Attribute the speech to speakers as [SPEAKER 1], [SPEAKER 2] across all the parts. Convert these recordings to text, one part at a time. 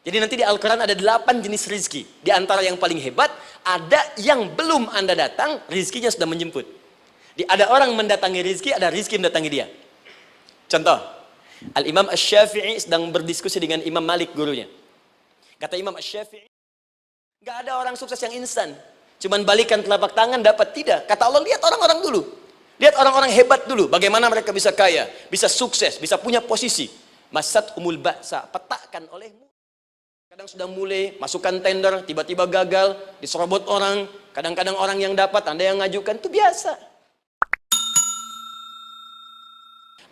[SPEAKER 1] Jadi nanti di Al-Quran ada 8 jenis rizki. Di antara yang paling hebat, ada yang belum Anda datang, rizkinya sudah menjemput. Ada orang mendatangi rizki, ada rizki mendatangi dia. Contoh, Al-Imam Asy-Syafi'i sedang berdiskusi dengan Imam Malik, gurunya. Kata Imam Asy-Syafi'i, gak ada orang sukses yang instan. Cuman balikan telapak tangan dapat, tidak. Kata Allah, lihat orang-orang dulu. Lihat orang-orang hebat dulu. Bagaimana mereka bisa kaya, bisa sukses, bisa punya posisi. Masat umul ba'sa, petakan olehmu. Kadang sudah mulai, masukkan tender, tiba-tiba gagal, diserobot orang. Kadang-kadang orang yang dapat, Anda yang ngajukan, itu biasa.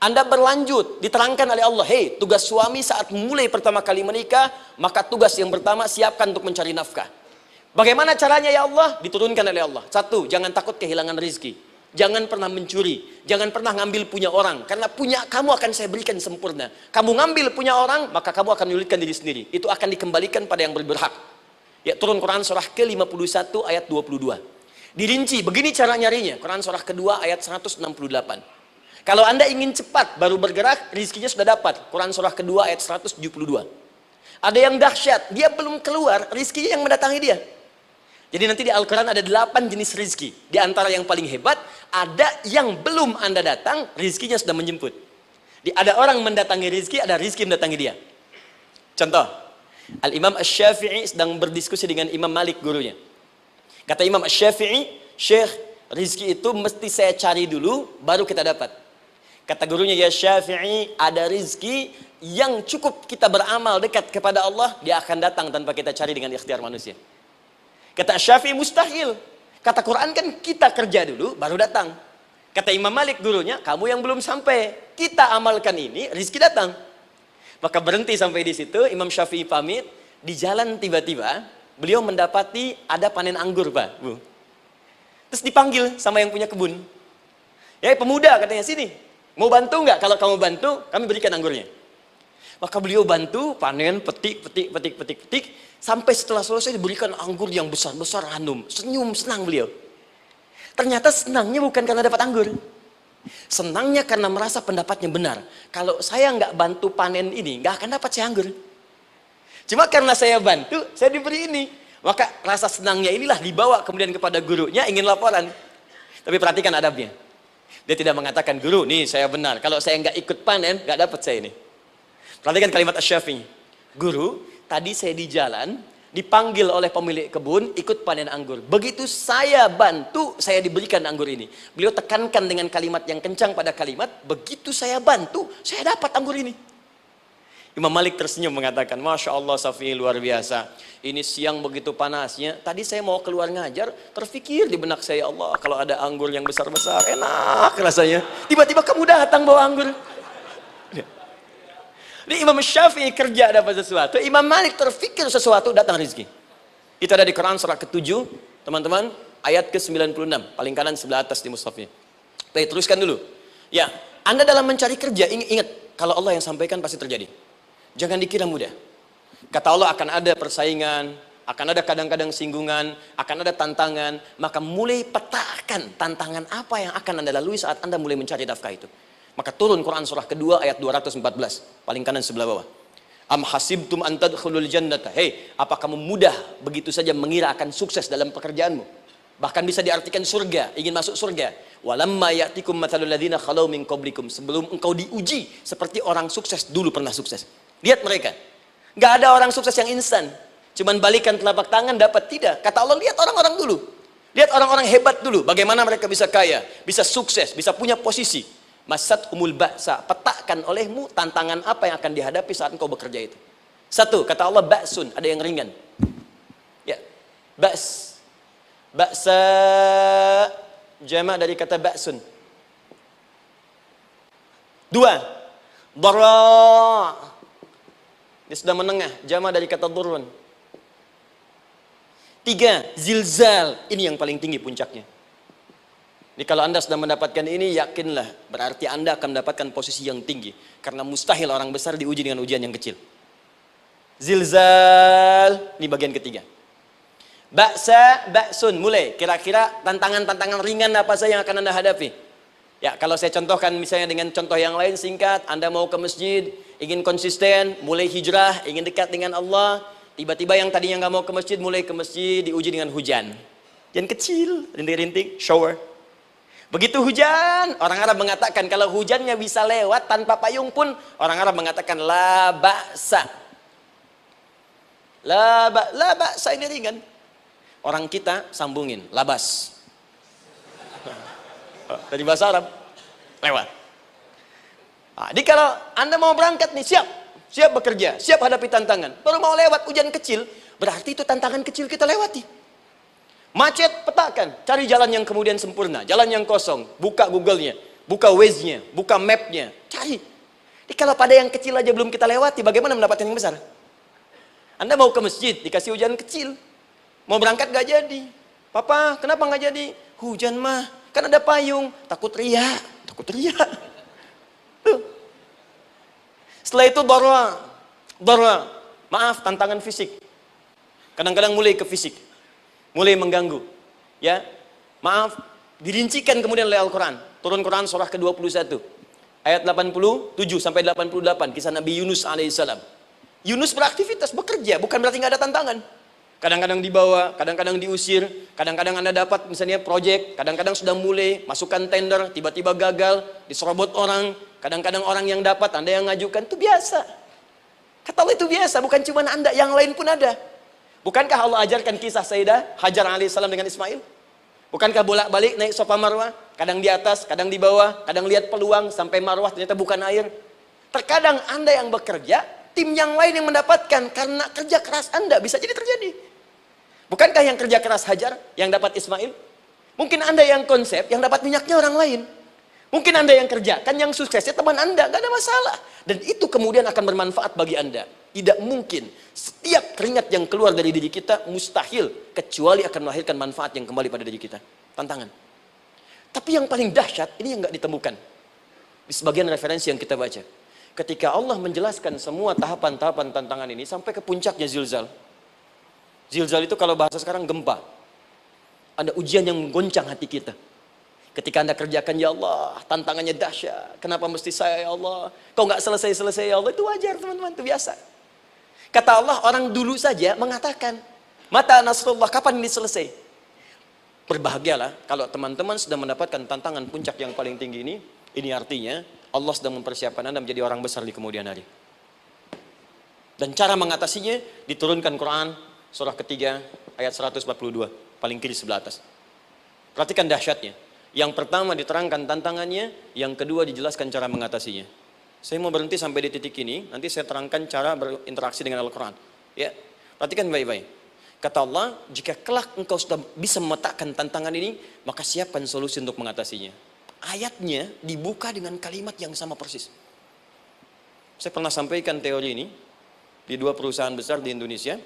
[SPEAKER 1] Anda berlanjut, diterangkan oleh Allah, hei, tugas suami saat mulai pertama kali menikah, maka tugas yang pertama, siapkan untuk mencari nafkah. Bagaimana caranya ya Allah? Diturunkan oleh Allah. Satu, jangan takut kehilangan rezeki. Jangan pernah mencuri. Jangan pernah ngambil punya orang. Karena punya kamu akan saya berikan sempurna. Kamu ngambil punya orang, maka kamu akan menyulitkan diri sendiri. Itu akan dikembalikan pada yang berhak. Ya, turun Quran surah ke-51 ayat 22. Dirinci, begini cara nyarinya. Quran surah kedua ayat 168. Kalau Anda ingin cepat baru bergerak, rizkinya sudah dapat. Quran surah kedua ayat 172. Ada yang dahsyat, dia belum keluar, rizkinya yang mendatangi dia. Jadi nanti di Al-Quran ada 8 jenis rizki. Di antara yang paling hebat, ada yang belum Anda datang, rizkinya sudah menjemput. Ada orang mendatangi rizki, ada rizki mendatangi dia. Contoh, Al-Imam Asy-Syafi'i sedang berdiskusi dengan Imam Malik, gurunya. Kata Imam Asy-Syafi'i, Syekh, rizki itu mesti saya cari dulu, baru kita dapat. Kata gurunya, ya Syafi'i, ada rizki yang cukup kita beramal dekat kepada Allah, dia akan datang tanpa kita cari dengan ikhtiar manusia. Kata Syafi'i, mustahil. Kata Quran kan kita kerja dulu, baru datang. Kata Imam Malik, gurunya, kamu yang belum sampai. Kita amalkan ini, rizki datang. Maka berhenti sampai di situ, Imam Syafi'i pamit. Di jalan tiba-tiba, beliau mendapati ada panen anggur, Pak, Bu. Terus dipanggil sama yang punya kebun. Ya, pemuda katanya, sini. Mau bantu nggak? Kalau kamu bantu, kami berikan anggurnya. Maka beliau bantu, panen, petik. Sampai setelah selesai diberikan anggur yang besar-besar, hanum. Senyum, senang beliau. Ternyata senangnya bukan karena dapat anggur. Senangnya karena merasa pendapatnya benar. Kalau saya nggak bantu panen ini, nggak akan dapat saya anggur. Cuma karena saya bantu, saya diberi ini. Maka rasa senangnya inilah dibawa kemudian kepada gurunya, ingin laporan. Tapi perhatikan adabnya. Dia tidak mengatakan, guru, nih saya benar. Kalau saya nggak ikut panen, nggak dapat saya ini. Perhatikan kalimat Asy-Syafi'i. Guru, tadi saya di jalan, dipanggil oleh pemilik kebun, ikut panen anggur. Begitu saya bantu, saya diberikan anggur ini. Beliau tekankan dengan kalimat yang kencang pada kalimat, begitu saya bantu, saya dapat anggur ini. Imam Malik tersenyum mengatakan, Masya Allah Syafi'i, luar biasa. Ini siang begitu panasnya, tadi saya mau keluar ngajar, terfikir di benak saya, Allah, kalau ada anggur yang besar-besar, enak rasanya. Tiba-tiba kamu datang bawa anggur. Jadi Imam Syafi'i kerja dapat sesuatu, Imam Malik terfikir sesuatu, datang rezeki. Itu ada di Quran surah ke-7, teman-teman, ayat ke-96, paling kanan sebelah atas di mushafnya. Baik, teruskan dulu. Ya, Anda dalam mencari kerja, ingat, kalau Allah yang sampaikan pasti terjadi. Jangan dikira mudah. Kata Allah akan ada persaingan, akan ada kadang-kadang singgungan, akan ada tantangan, maka mulai petakan tantangan apa yang akan Anda lalui saat Anda mulai mencari nafkah itu. Maka turun Quran surah kedua ayat 214, paling kanan sebelah bawah. Am hasibtum an tadkhulul jannata. Hei, apa kamu mudah begitu saja mengira akan sukses dalam pekerjaanmu? Bahkan bisa diartikan surga, ingin masuk surga. Walamma ya'tikum mathalul ladzina khalau min qablikum. Sebelum engkau diuji seperti orang sukses dulu pernah sukses. Lihat mereka. Enggak ada orang sukses yang instan. Cuman balikan telapak tangan dapat, tidak. Kata Allah, lihat orang-orang dulu. Lihat orang-orang hebat dulu, bagaimana mereka bisa kaya, bisa sukses, bisa punya posisi. Masat umul ba'sa, petakan olehmu tantangan apa yang akan dihadapi saat engkau bekerja itu. Satu, kata Allah, ba'sun, ada yang ringan. Ya, ba's. Ba'sa, jama' dari kata ba'sun. Dua, dara'. Ini sudah menengah, jama' dari kata durun. Tiga, zilzal, ini yang paling tinggi puncaknya. Jadi kalau Anda sudah mendapatkan ini, yakinlah, berarti Anda akan mendapatkan posisi yang tinggi. Karena mustahil orang besar diuji dengan ujian yang kecil. Zilzal, ini bagian ketiga. Ba'sa, ba'sun, mulai. Kira-kira tantangan-tantangan ringan apa saja yang akan Anda hadapi? Ya, kalau saya contohkan misalnya dengan contoh yang lain singkat, Anda mau ke masjid, ingin konsisten, mulai hijrah, ingin dekat dengan Allah. Tiba-tiba yang tadinya nggak mau ke masjid, mulai ke masjid, diuji dengan hujan. Hujan kecil, rintik-rintik, shower. Begitu hujan, orang Arab mengatakan kalau hujannya bisa lewat tanpa payung pun, orang Arab mengatakan la ba'sa. La ba'sa ini ringan. Orang kita sambungin, labas. Dari bahasa Arab, lewat. Nah, jadi kalau Anda mau berangkat nih, siap bekerja, siap hadapi tantangan. Baru mau lewat hujan kecil, berarti itu tantangan kecil kita lewati. Macet, petakan, cari jalan yang kemudian sempurna, jalan yang kosong, buka Google-nya, buka Waze-nya, buka map-nya, cari. Jadi kalau pada yang kecil aja belum kita lewati, bagaimana mendapatkan yang besar? Anda mau ke masjid, dikasih hujan kecil, mau berangkat gak jadi. Papa, kenapa gak jadi? Hujan mah, kan ada payung, takut riak. Tuh. Setelah itu darwa, maaf, tantangan fisik. Kadang-kadang mulai ke fisik, mulai mengganggu. Ya, maaf, dirincikan kemudian oleh Al-Quran. Turun Quran surah ke-21, ayat 87 sampai 88, kisah Nabi Yunus alaihissalam. Yunus beraktivitas, bekerja, bukan berarti nggak ada tantangan. Kadang-kadang dibawa, kadang-kadang diusir, kadang-kadang Anda dapat misalnya proyek, kadang-kadang sudah mulai masukkan tender, tiba-tiba gagal, diserobot orang, kadang-kadang orang yang dapat, Anda yang ngajukan, itu biasa. Kata Allah itu biasa, bukan cuma Anda, yang lain pun ada. Bukankah Allah ajarkan kisah Sayyidah Hajar alaihissalam dengan Ismail? Bukankah bolak-balik naik Safa Marwah, kadang di atas, kadang di bawah, kadang lihat peluang sampai Marwah ternyata bukan air. Terkadang Anda yang bekerja, tim yang lain yang mendapatkan karena kerja keras Anda bisa jadi terjadi. Bukankah yang kerja keras Hajar yang dapat Ismail? Mungkin Anda yang konsep, yang dapat minyaknya orang lain. Mungkin Anda yang kerja, kan yang suksesnya teman Anda, gak ada masalah. Dan itu kemudian akan bermanfaat bagi Anda. Tidak mungkin setiap keringat yang keluar dari diri kita mustahil, kecuali akan melahirkan manfaat yang kembali pada diri kita. Tantangan. Tapi yang paling dahsyat, ini yang gak ditemukan di sebagian referensi yang kita baca. Ketika Allah menjelaskan semua tahapan-tahapan tantangan ini sampai ke puncaknya zilzal. Zilzal itu kalau bahasa sekarang gempa. Ada ujian yang menggoncang hati kita. Ketika Anda kerjakan, ya Allah, tantangannya dahsyat. Kenapa mesti saya, ya Allah? Kau nggak selesai-selesai, ya Allah. Itu wajar, teman-teman, itu biasa. Kata Allah, orang dulu saja mengatakan, mata nasrullah, kapan ini selesai? Berbahagialah kalau teman-teman sudah mendapatkan tantangan puncak yang paling tinggi ini. Ini artinya Allah sedang mempersiapkan Anda menjadi orang besar di kemudian hari. Dan cara mengatasinya diturunkan Quran surah ketiga ayat 142, paling kiri sebelah atas. Perhatikan dahsyatnya. Yang pertama diterangkan tantangannya, yang kedua dijelaskan cara mengatasinya. Saya mau berhenti sampai di titik ini, nanti saya terangkan cara berinteraksi dengan Al-Quran. Ya, perhatikan baik-baik. Kata Allah, jika kelak engkau sudah bisa memetakan tantangan ini, maka siapkan solusi untuk mengatasinya. Ayatnya dibuka dengan kalimat yang sama persis. Saya pernah sampaikan teori ini di dua perusahaan besar di Indonesia.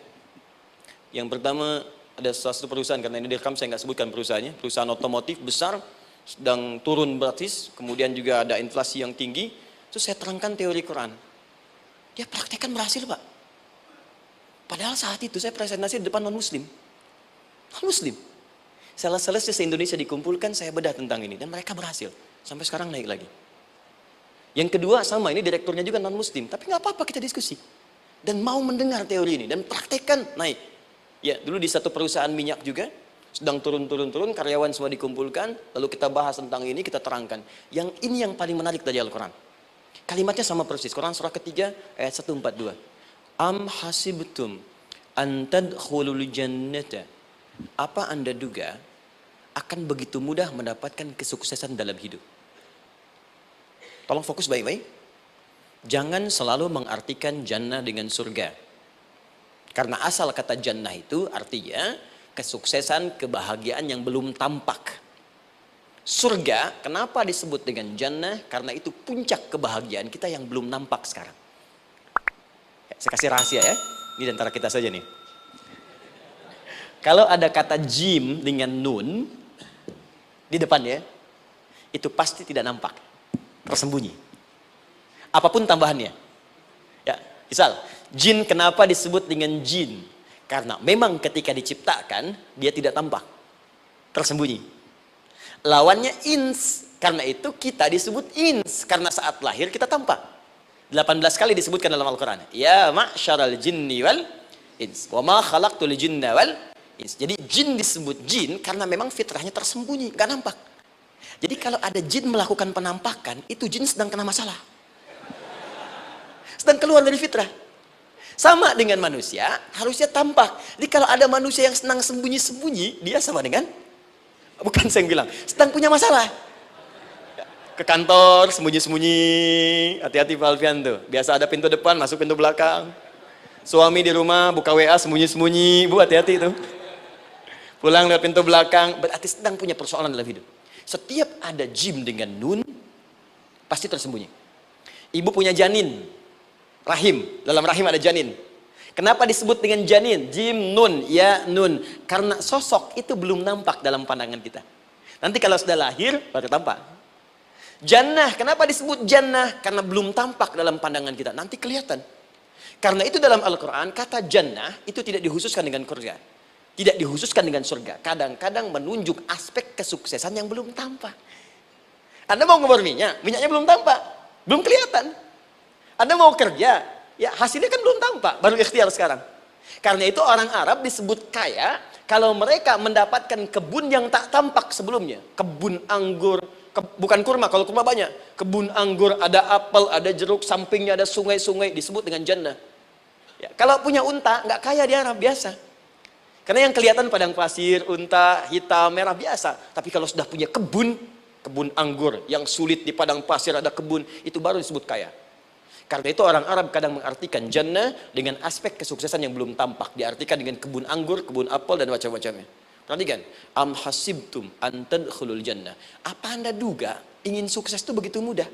[SPEAKER 1] Yang pertama ada satu perusahaan, karena ini direkam saya nggak sebutkan perusahaannya, perusahaan otomotif besar, sedang turun gratis, kemudian juga ada inflasi yang tinggi. Terus saya terangkan teori Quran. Dia praktekkan berhasil, Pak. Padahal saat itu saya presentasi di depan non-muslim. Non-muslim. Sales-sales se-Indonesia dikumpulkan, saya bedah tentang ini. Dan mereka berhasil. Sampai sekarang naik lagi. Yang kedua sama, ini direkturnya juga non-muslim. Tapi nggak apa-apa, kita diskusi. Dan mau mendengar teori ini. Dan praktekkan, naik. Ya, dulu di satu perusahaan minyak juga. Sedang turun-turun, karyawan semua dikumpulkan. Lalu kita bahas tentang ini, kita terangkan. Yang ini yang paling menarik dari Al-Quran. Kalimatnya sama persis. Quran surah ketiga ayat 142. Am hasibtum an tadkhulul jannata. Apa Anda duga akan begitu mudah mendapatkan kesuksesan dalam hidup? Tolong fokus baik-baik. Jangan selalu mengartikan jannah dengan surga. Karena asal kata jannah itu artinya kesuksesan, kebahagiaan yang belum tampak. Surga, kenapa disebut dengan jannah? Karena itu puncak kebahagiaan kita yang belum nampak sekarang. Saya kasih rahasia ya, ini antara kita saja nih. Kalau ada kata jim dengan nun di depannya, itu pasti tidak nampak, tersembunyi. Apapun tambahannya. Ya, misal, jin kenapa disebut dengan jin? Karena memang ketika diciptakan, dia tidak tampak, tersembunyi. Lawannya ins, karena itu kita disebut ins, karena saat lahir kita tampak. 18 kali disebutkan dalam Al-Quran. Ya ma'syaral jinni wal ins. Wa ma khalaqtul jinna wal ins. Jadi jin disebut jin karena memang fitrahnya tersembunyi, nggak nampak. Jadi kalau ada jin melakukan penampakan, itu jin sedang kena masalah. Sedang keluar dari fitrah. Sama dengan manusia, harusnya tampak. Jadi kalau ada manusia yang senang sembunyi-sembunyi, dia sama dengan, bukan saya yang bilang, sedang punya masalah. Ke kantor, sembunyi-sembunyi, hati-hati Pak Alfian tuh. Biasa ada pintu depan, masuk pintu belakang. Suami di rumah, buka WA, sembunyi-sembunyi, Bu hati-hati tuh. Pulang lewat pintu belakang, berarti sedang punya persoalan dalam hidup. Setiap ada jim dengan nun, pasti tersembunyi. Ibu punya janin, rahim, dalam rahim ada janin. Kenapa disebut dengan janin? Jim, nun, ya, nun. Karena sosok itu belum nampak dalam pandangan kita. Nanti kalau sudah lahir, baru tampak. Jannah, kenapa disebut jannah? Karena belum tampak dalam pandangan kita, nanti kelihatan. Karena itu dalam Al-Quran, kata jannah itu tidak dikhususkan dengan surga. Tidak dikhususkan dengan surga. Kadang-kadang menunjuk aspek kesuksesan yang belum tampak. Anda mau ngebor minyak, minyaknya belum tampak. Belum kelihatan. Anda mau kerja, ya hasilnya kan belum tampak, baru ikhtiar sekarang. Karena itu orang Arab disebut kaya, kalau mereka mendapatkan kebun yang tak tampak sebelumnya. Kebun anggur, bukan kurma, kalau kurma banyak. Kebun anggur, ada apel, ada jeruk, sampingnya ada sungai-sungai, disebut dengan jannah. Ya, kalau punya unta, nggak kaya di Arab, biasa. Karena yang kelihatan padang pasir, unta, hitam, merah, biasa. Tapi kalau sudah punya kebun, kebun anggur, yang sulit di padang pasir ada kebun, itu baru disebut kaya. Karena itu orang Arab kadang mengartikan jannah dengan aspek kesuksesan yang belum tampak. Diartikan dengan kebun anggur, kebun apel, dan macam-macamnya. Perhatikan, am hasibtum an tadkhulul jannah. Apa Anda duga ingin sukses itu begitu mudah?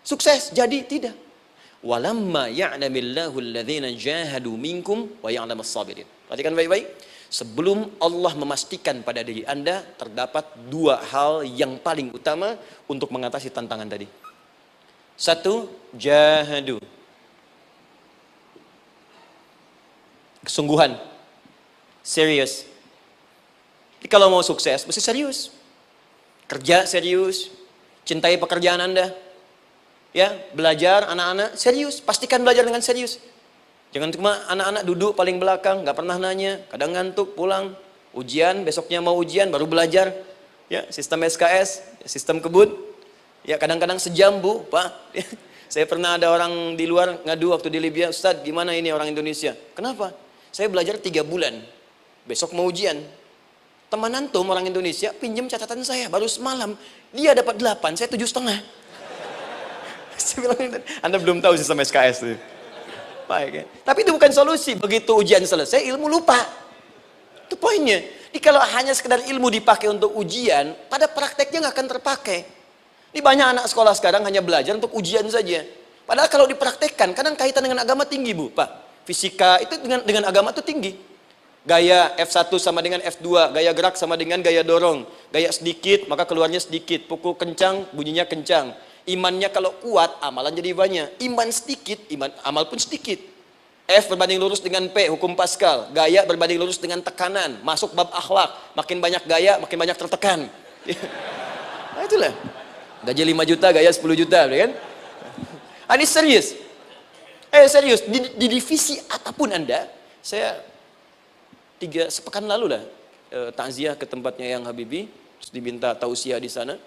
[SPEAKER 1] Sukses jadi tidak. Walamma ya'lamillahu alladhina jahadu minkum wa ya'lamas sabirin. Perhatikan baik-baik. Sebelum Allah memastikan pada diri Anda terdapat dua hal yang paling utama untuk mengatasi tantangan tadi. Satu, jahadu. Kesungguhan. Serius. Jadi kalau mau sukses, mesti serius. Kerja serius. Cintai pekerjaan Anda. Ya, belajar anak-anak serius. Pastikan belajar dengan serius. Jangan cuma anak-anak duduk paling belakang, nggak pernah nanya, kadang ngantuk, pulang. Ujian, besoknya mau ujian, baru belajar. Ya, sistem SKS, sistem kebut. Ya, kadang-kadang sejam, Bu, Pak. Saya pernah ada orang di luar ngadu waktu di Libya, Ustadz, gimana ini orang Indonesia? Kenapa? Saya belajar 3 bulan. Besok mau ujian. Teman antum orang Indonesia pinjam catatan saya baru semalam. Dia dapat 8, saya 7,5. Saya bilang, Anda belum tahu sistem SKS itu. Baik, ya. Tapi itu bukan solusi. Begitu ujian selesai, ilmu lupa. Itu poinnya. Jadi kalau hanya sekedar ilmu dipakai untuk ujian, pada prakteknya nggak akan terpakai. Ini banyak anak sekolah sekarang hanya belajar untuk ujian saja. Padahal kalau dipraktekkan, kadang kaitan dengan agama tinggi, Bu, Pak. Fisika itu dengan agama itu tinggi. Gaya F1 sama dengan F2, gaya gerak sama dengan gaya dorong. Gaya sedikit, maka keluarnya sedikit. Pukul kencang, bunyinya kencang. Imannya kalau kuat, amalan jadi banyak. Iman sedikit, amal pun sedikit. F berbanding lurus dengan P, hukum Pascal. Gaya berbanding lurus dengan tekanan. Masuk bab akhlak. Makin banyak gaya, makin banyak tertekan. Nah, itulah. Gaji 5 juta, gaya 10 juta, kan? Ini serius. Serius. Di divisi apapun Anda, saya 3 sepekan lalu lah takziah ke tempatnya Yang Habibie, terus diminta tausiah di sana.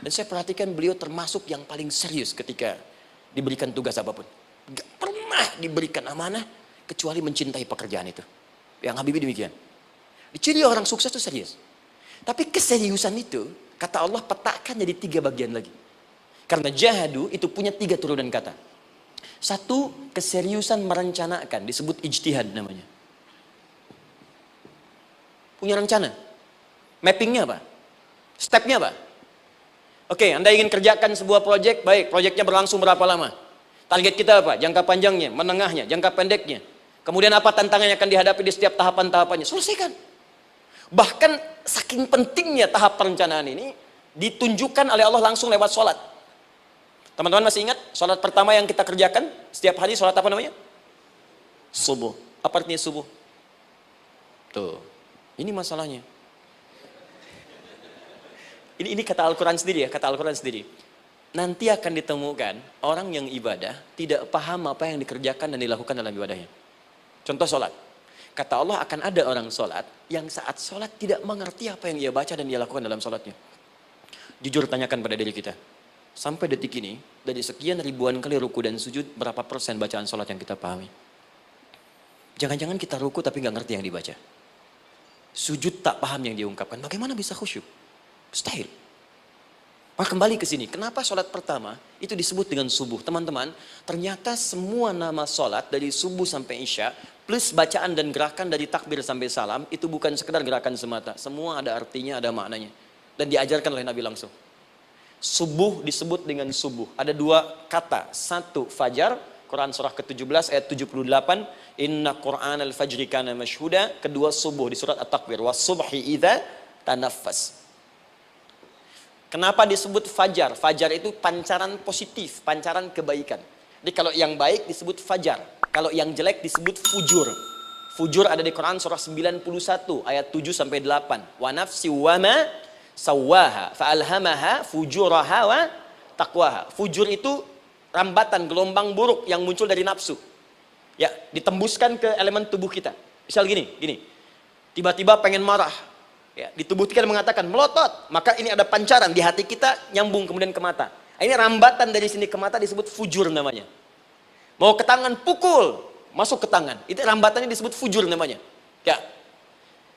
[SPEAKER 1] Dan saya perhatikan beliau termasuk yang paling serius ketika diberikan tugas apapun. Gak pernah diberikan amanah kecuali mencintai pekerjaan itu. Yang Habibie demikian. Ciri orang sukses itu serius. Tapi keseriusan itu, kata Allah petakan jadi 3 bagian lagi. Karena jahadu itu punya 3 turunan kata. 1, keseriusan merencanakan, disebut ijtihad namanya. Punya rencana. Mappingnya apa? Stepnya apa? Oke, Anda ingin kerjakan sebuah proyek, baik, proyeknya berlangsung berapa lama? Target kita apa? Jangka panjangnya, menengahnya, jangka pendeknya. Kemudian apa tantangan yang akan dihadapi di setiap tahapan-tahapannya? Selesaikan. Bahkan saking pentingnya tahap perencanaan ini ditunjukkan oleh Allah langsung lewat sholat. Teman-teman masih ingat sholat pertama yang kita kerjakan setiap hari, sholat apa namanya? Subuh. Apa artinya subuh? Tuh, ini masalahnya. Ini kata Al-Quran sendiri ya, kata Al-Quran sendiri. nanti akan ditemukan orang yang ibadah tidak paham apa yang dikerjakan dan dilakukan dalam ibadahnya. Contoh sholat. Kata Allah akan ada orang sholat yang saat sholat tidak mengerti apa yang ia baca dan ia lakukan dalam sholatnya. Jujur tanyakan pada diri kita. Sampai detik ini, dari sekian ribuan kali ruku dan sujud, berapa persen bacaan sholat yang kita pahami? Jangan-jangan kita ruku tapi nggak ngerti yang dibaca. Sujud tak paham yang diungkapkan. Bagaimana bisa khusyuk? Mustahil. Maka kembali ke sini. Kenapa sholat pertama itu disebut dengan subuh? Teman-teman, ternyata semua nama sholat dari subuh sampai isya, plus bacaan dan gerakan dari takbir sampai salam, itu bukan sekedar gerakan semata. Semua ada artinya, ada maknanya. Dan diajarkan oleh Nabi langsung. Subuh disebut dengan subuh. Ada dua kata. Satu, fajar. Quran surah ke-17 ayat 78. Inna Qur'an al-fajri kana mashhuda. Kedua, subuh di surat At-Takbir. Was-subhi idza tanaffas. Kenapa disebut fajar? Fajar itu pancaran positif, pancaran kebaikan. Jadi kalau yang baik disebut fajar. Kalau yang jelek disebut fujur. Fujur ada di Quran surah 91 ayat 7 sampai 8. Wa nafsi wa ma sawaha fa'alhamaha fujuraha wa taqwaha. Fujur itu rambatan, gelombang buruk yang muncul dari nafsu. Ya, ditembuskan ke elemen tubuh kita. Misal gini. Tiba-tiba pengen marah. Ya, di tubuh kita mengatakan melotot, maka ini ada pancaran di hati kita nyambung kemudian ke mata. Ini rambatan dari sini ke mata disebut fujur namanya. Mau ke tangan pukul, masuk ke tangan. Itu rambatannya disebut fujur namanya. Ya.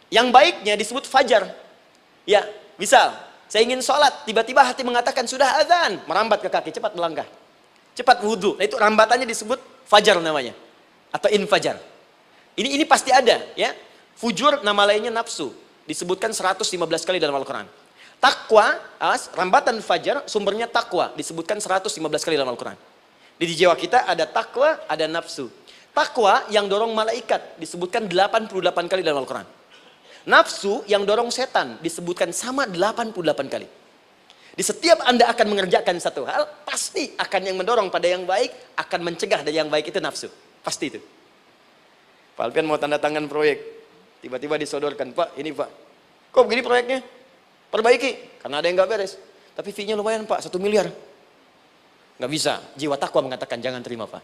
[SPEAKER 1] Yang baiknya disebut fajar. Ya, misal saya ingin sholat, tiba-tiba hati mengatakan sudah azan, merambat ke kaki, cepat melangkah. Cepat wudhu. Nah, itu rambatannya disebut fajar namanya. Atau infajar. Ini pasti ada, ya. Fujur nama lainnya nafsu. Disebutkan 115 kali dalam Al-Quran. Takwa, rambatan fajar, sumbernya takwa. Disebutkan 115 kali dalam Al-Quran. Di jiwa kita ada takwa, ada nafsu. Takwa yang dorong malaikat, disebutkan 88 kali dalam Al-Quran. Nafsu yang dorong setan, disebutkan sama 88 kali. Di setiap Anda akan mengerjakan satu hal, pasti akan yang mendorong pada yang baik, akan mencegah dari yang baik itu nafsu. Pasti itu. Pak Alpian mau tanda tangan proyek. Tiba-tiba disodorkan, Pak, ini Pak. Kok begini proyeknya? Perbaiki, karena ada yang nggak beres. Tapi fee-nya lumayan Pak, 1 miliar. Nggak bisa, jiwa takwa mengatakan jangan terima Pak.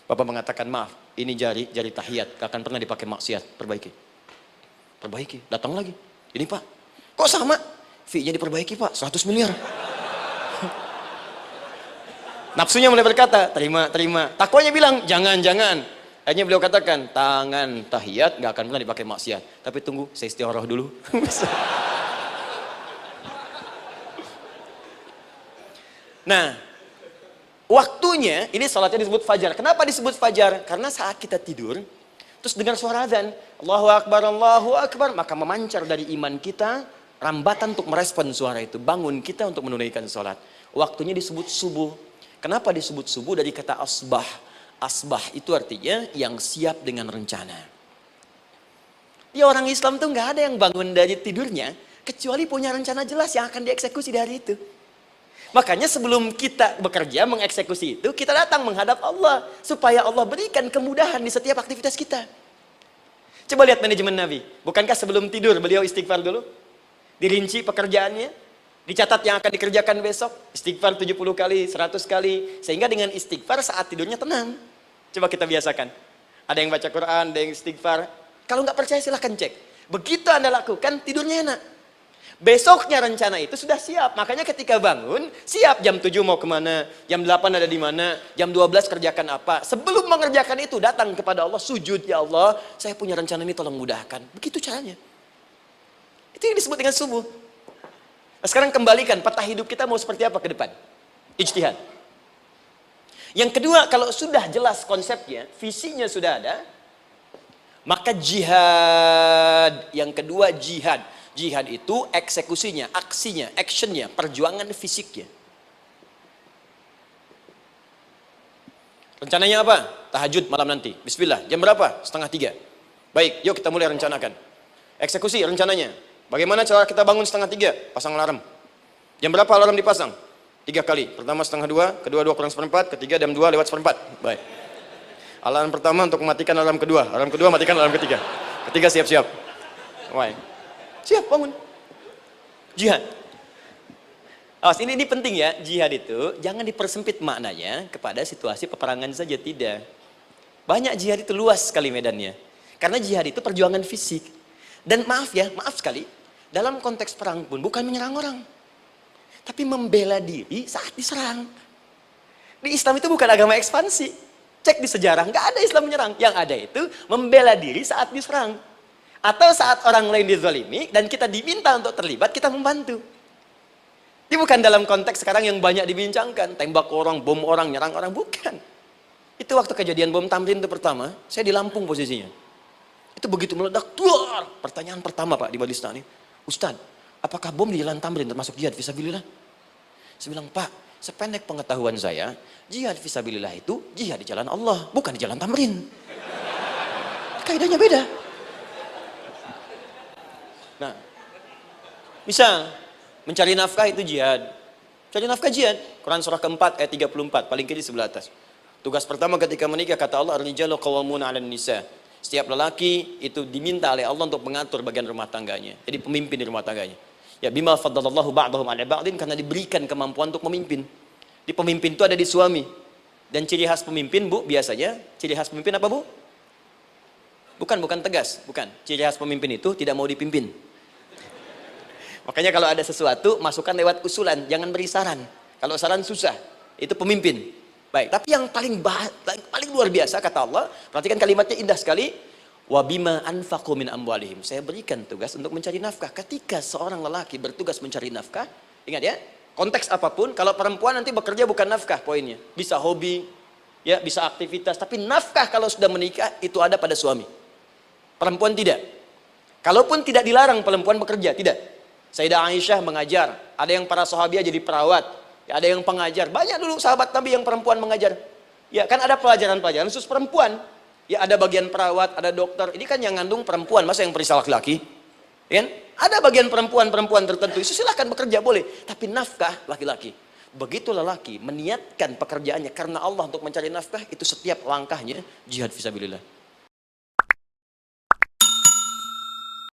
[SPEAKER 1] Bapak mengatakan maaf, ini jari tahiyat, gak akan pernah dipakai maksiat, perbaiki, datang lagi. Ini Pak, kok sama? Fee-nya diperbaiki Pak, 100 miliar. Nafsunya mulai berkata, terima. Takwanya bilang, jangan. Akhirnya beliau katakan, tangan tahiyat gak akan pernah dipakai maksiat. Tapi tunggu, saya istiqoroh dulu. Nah, waktunya, ini salatnya disebut fajar. Kenapa disebut fajar? Karena saat kita tidur, terus dengar suara azan, Allahu Akbar, maka memancar dari iman kita, rambatan untuk merespon suara itu. Bangun kita untuk menunaikan salat. Waktunya disebut subuh. Kenapa disebut subuh? Dari kata asbah. Asbah itu artinya yang siap dengan rencana. Ya, orang Islam tuh nggak ada yang bangun dari tidurnya kecuali punya rencana jelas yang akan dieksekusi di hari itu. Makanya sebelum kita bekerja mengeksekusi itu, kita datang menghadap Allah supaya Allah berikan kemudahan di setiap aktivitas kita. Coba lihat manajemen Nabi. Bukankah sebelum tidur beliau istighfar dulu? Dirinci pekerjaannya, dicatat yang akan dikerjakan besok, istighfar 70 kali, 100 kali, sehingga dengan istighfar saat tidurnya tenang. Coba kita biasakan. Ada yang baca Quran, ada yang istighfar. Kalau nggak percaya silahkan cek. Begitu Anda lakukan, tidurnya enak. Besoknya rencana itu sudah siap. Makanya ketika bangun, siap jam 7 mau kemana, jam 8 ada di mana, jam 12 kerjakan apa. Sebelum mengerjakan itu, datang kepada Allah, sujud, ya Allah, saya punya rencana ini tolong mudahkan. Begitu caranya. Itu yang disebut dengan subuh. Nah, sekarang kembalikan peta hidup kita mau seperti apa ke depan. Ijtihad. Yang kedua, kalau sudah jelas konsepnya, visinya sudah ada, maka jihad. Yang kedua jihad. Jihad itu eksekusinya, aksinya, actionnya, perjuangan fisiknya. Rencananya apa? Tahajud malam nanti. Bismillah. Jam berapa? 2:30. Baik, yuk kita mulai rencanakan. Eksekusi rencananya. Bagaimana cara kita bangun 2:30? Pasang alarm. Jam berapa alarm dipasang? 3 kali. Pertama 1:30, kedua 2:45, ketiga jam 2:04. Baik. Alarm pertama untuk mematikan alarm kedua. Alarm kedua matikan alarm ketiga. Ketiga siap-siap. Baik. Siap bangun. Jihad. Awas, ini penting ya, jihad itu jangan dipersempit maknanya kepada situasi peperangan saja, tidak. Banyak jihad itu luas sekali medannya. Karena jihad itu perjuangan fisik. Dan maaf ya, maaf sekali, dalam konteks perang pun bukan menyerang orang. Tapi membela diri saat diserang. Di Islam itu bukan agama ekspansi. Cek di sejarah, nggak ada Islam menyerang. Yang ada itu membela diri saat diserang. Atau saat orang lain dizalimi dan kita diminta untuk terlibat, kita membantu. Ini bukan dalam konteks sekarang yang banyak dibincangkan. Tembak orang, bom orang, nyerang orang. Bukan. Itu waktu kejadian bom Tamrin itu pertama, saya di Lampung posisinya. Itu begitu meledak, duar. Pertanyaan pertama Pak di Majelis Taklim, Ustadz, apakah bom di Jalan Tamrin termasuk jihad fisabilillah? Saya bilang, Pak, sependek pengetahuan saya, jihad fisabilillah itu jihad di jalan Allah, bukan di Jalan Tamrin. Kaidahnya beda. Nah, misal mencari nafkah itu jihad. Cari nafkah jihad. Quran surah keempat ayat 34, paling kiri sebelah atas. Tugas pertama ketika menikah, kata Allah, ar-rijalu qawwamuna 'alan nisa. Setiap lelaki itu diminta oleh Allah untuk mengatur bagian rumah tangganya. Jadi pemimpin di rumah tangganya. Ya bima faddalallahu ba'dahum 'ala ba'din, karena diberikan kemampuan untuk memimpin. Di pemimpin itu ada di suami. Dan ciri khas pemimpin, Bu, biasanya ciri khas pemimpin apa, Bu? Bukan tegas, bukan. Ciri khas pemimpin itu tidak mau dipimpin. Makanya kalau ada sesuatu, masukkan lewat usulan, jangan beri saran. Kalau saran susah, itu pemimpin. Baik, tapi yang paling luar biasa kata Allah, perhatikan kalimatnya indah sekali. Wa bima anfaqu min amwalihim. Saya berikan tugas untuk mencari nafkah. Ketika seorang lelaki bertugas mencari nafkah, ingat ya, konteks apapun, kalau perempuan nanti bekerja bukan nafkah poinnya. Bisa hobi, ya, bisa aktivitas, tapi nafkah kalau sudah menikah itu ada pada suami. Perempuan tidak. Kalaupun tidak dilarang perempuan bekerja, tidak. Sayyidah Aisyah mengajar, ada yang para sahabiah jadi perawat, ya, ada yang pengajar. Banyak dulu sahabat Nabi yang perempuan mengajar. Ya, kan ada pelajaran-pelajaran khusus perempuan. Ya, ada bagian perawat, ada dokter. Ini kan yang ngandung perempuan, masa yang periksa laki-laki? Ya, kan? Ada bagian perempuan tertentu, itu silahkan bekerja boleh. Tapi nafkah laki-laki. Begitu lelaki meniatkan pekerjaannya karena Allah untuk mencari nafkah, itu setiap langkahnya jihad fisabilillah.